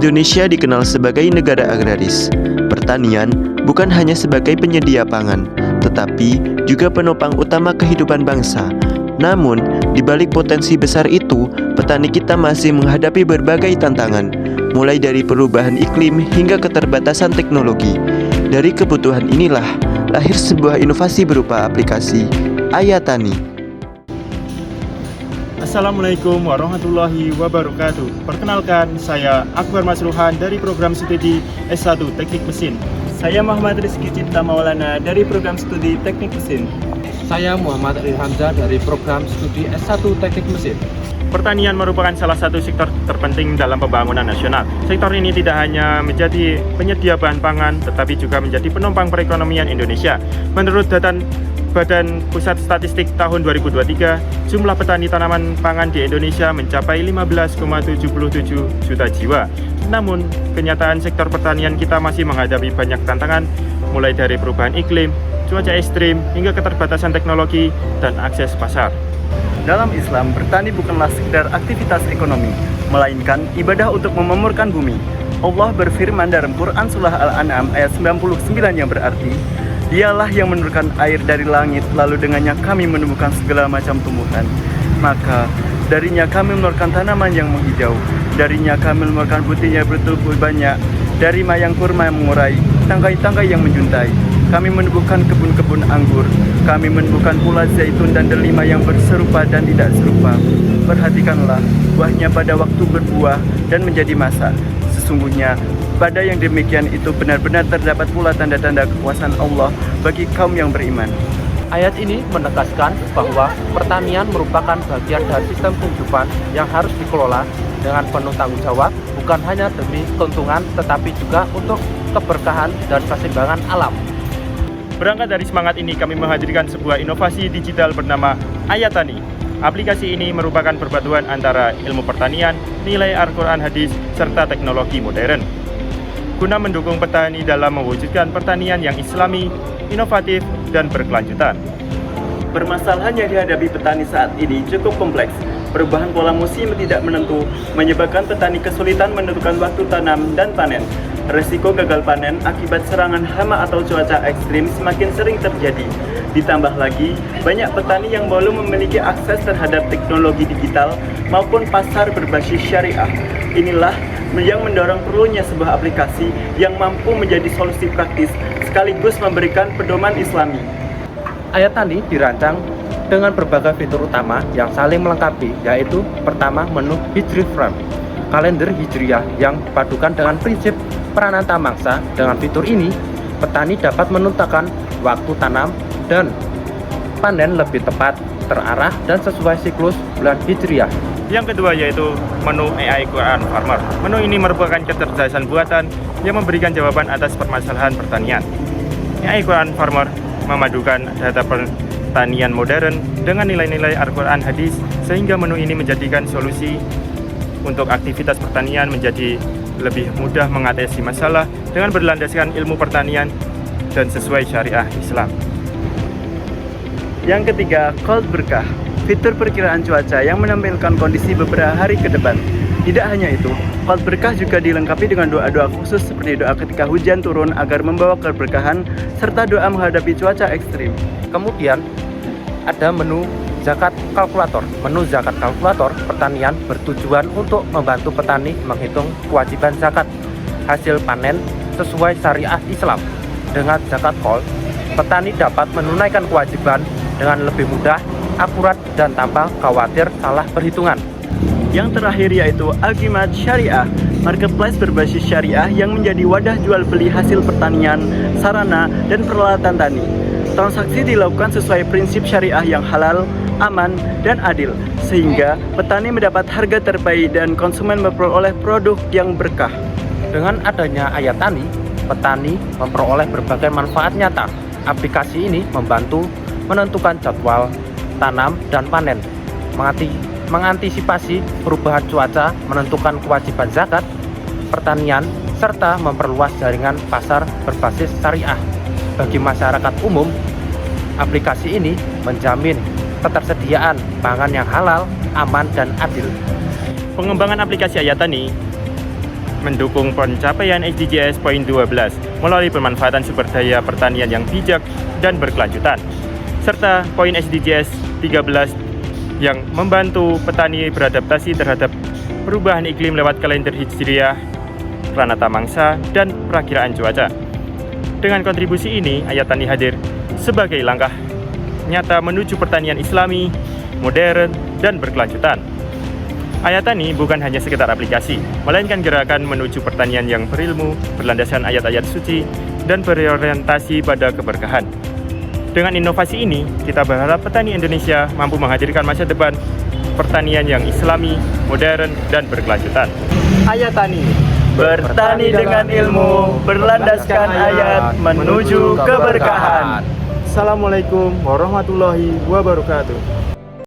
Indonesia dikenal sebagai negara agraris. Pertanian bukan hanya sebagai penyedia pangan, tetapi juga penopang utama kehidupan bangsa. Namun, di balik potensi besar itu, petani kita masih menghadapi berbagai tantangan, mulai dari perubahan iklim hingga keterbatasan teknologi. Dari kebutuhan inilah lahir sebuah inovasi berupa aplikasi Ayatani. Assalamualaikum warahmatullahi wabarakatuh. Perkenalkan, saya Akbar Masruhan dari program studi S1 Teknik Mesin. Saya Muhammad Rizky Cipta Maulana dari program studi Teknik Mesin. Saya Muhammad Arif Hamzah dari program studi S1 Teknik Mesin. Pertanian merupakan salah satu sektor terpenting dalam pembangunan nasional. Sektor ini tidak hanya menjadi penyedia bahan pangan, tetapi juga menjadi penopang perekonomian Indonesia. Menurut data Badan Pusat Statistik tahun 2023, jumlah petani tanaman pangan di Indonesia mencapai 15,77 juta jiwa. Namun, kenyataan sektor pertanian kita masih menghadapi banyak tantangan, mulai dari perubahan iklim, cuaca ekstrim, hingga keterbatasan teknologi dan akses pasar. Dalam Islam, bertani bukanlah sekedar aktivitas ekonomi, melainkan ibadah untuk memamurkan bumi. Allah berfirman dalam Quran Surah Al-An'am ayat 99 yang berarti, Dialah yang menurunkan air dari langit, lalu dengannya kami menumbuhkan segala macam tumbuhan. Maka darinya kami mengeluarkan tanaman yang menghijau, darinya kami mengeluarkan putihnya bertubuh banyak, dari mayang kurma yang mengurai, tangkai-tangkai yang menjuntai. Kami menumbuhkan kebun-kebun anggur, kami menumbuhkan pula zaitun dan delima yang berserupa dan tidak serupa. Perhatikanlah buahnya pada waktu berbuah dan menjadi masak. Sesungguhnya pada yang demikian itu benar-benar terdapat pula tanda-tanda kekuasaan Allah bagi kaum yang beriman. Ayat ini menegaskan bahwa pertanian merupakan bagian dari sistem kehidupan yang harus dikelola dengan penuh tanggung jawab, bukan hanya demi keuntungan tetapi juga untuk keberkahan dan keseimbangan alam. Berangkat dari semangat ini, kami menghadirkan sebuah inovasi digital bernama Ayatani. Aplikasi ini merupakan perpaduan antara ilmu pertanian, nilai Al-Quran hadis, serta teknologi modern, guna mendukung petani dalam mewujudkan pertanian yang islami, inovatif, dan berkelanjutan. Permasalahan yang dihadapi petani saat ini cukup kompleks. Perubahan pola musim tidak menentu menyebabkan petani kesulitan menentukan waktu tanam dan panen. Resiko gagal panen akibat serangan hama atau cuaca ekstrim semakin sering terjadi. Ditambah lagi, banyak petani yang belum memiliki akses terhadap teknologi digital maupun pasar berbasis syariah. Inilah yang mendorong perlunya sebuah aplikasi yang mampu menjadi solusi praktis sekaligus memberikan pedoman islami. Ayatani dirancang dengan berbagai fitur utama yang saling melengkapi, yaitu pertama, menu Hijri Frame, kalender Hijriah yang dipadukan dengan prinsip peranata mangsa. Dengan fitur ini, petani dapat menentukan waktu tanam dan panen lebih tepat, terarah, dan sesuai siklus bulan Hijriah. Yang kedua yaitu menu AI Quran Farmer. Menu ini merupakan kecerdasan buatan yang memberikan jawaban atas permasalahan pertanian. AI Quran Farmer memadukan data pertanian modern dengan nilai-nilai Al-Quran hadis, sehingga menu ini menjadikan solusi untuk aktivitas pertanian menjadi lebih mudah mengatasi masalah dengan berlandaskan ilmu pertanian dan sesuai syariah Islam. Yang ketiga, Cold Berkah, fitur perkiraan cuaca yang menampilkan kondisi beberapa hari ke depan. Tidak hanya itu, Cold Berkah juga dilengkapi dengan doa-doa khusus seperti doa ketika hujan turun agar membawa keberkahan, serta doa menghadapi cuaca ekstrim. Kemudian ada menu Zakat Kalkulator. Menu Zakat Kalkulator pertanian bertujuan untuk membantu petani menghitung kewajiban zakat hasil panen sesuai syariah Islam. Dengan Zakat Kal, petani dapat menunaikan kewajiban dengan lebih mudah, akurat, dan tanpa khawatir salah perhitungan. Yang terakhir yaitu Alkimat Syariah, marketplace berbasis syariah yang menjadi wadah jual beli hasil pertanian, sarana, dan peralatan tani. Transaksi dilakukan sesuai prinsip syariah yang halal, aman, dan adil, sehingga petani mendapat harga terbaik dan konsumen memperoleh produk yang berkah. Dengan adanya Ayatani, petani memperoleh berbagai manfaat nyata. Aplikasi ini membantu menentukan jadwal tanam dan panen, mengantisipasi perubahan cuaca, menentukan kewajiban zakat pertanian, serta memperluas jaringan pasar berbasis syariah. Bagi masyarakat umum, aplikasi ini menjamin ketersediaan pangan yang halal, aman, dan adil. Pengembangan aplikasi Ayatani mendukung pencapaian SDGs poin 12 melalui pemanfaatan sumber daya pertanian yang bijak dan berkelanjutan, serta poin SDGs 13 yang membantu petani beradaptasi terhadap perubahan iklim lewat kalender hijriah, pranata mangsa, dan perakiraan cuaca. Dengan kontribusi ini, Ayat Tani hadir sebagai langkah nyata menuju pertanian Islami, modern, dan berkelanjutan. Ayat Tani bukan hanya sekedar aplikasi, melainkan gerakan menuju pertanian yang berilmu, berlandaskan ayat-ayat suci, dan berorientasi pada keberkahan. Dengan inovasi ini, kita berharap petani Indonesia mampu menghadirkan masa depan pertanian yang Islami, modern, dan berkelanjutan. Ayat Tani, bertani dengan ilmu, berlandaskan ayat menuju keberkahan. Assalamualaikum warahmatullahi wabarakatuh.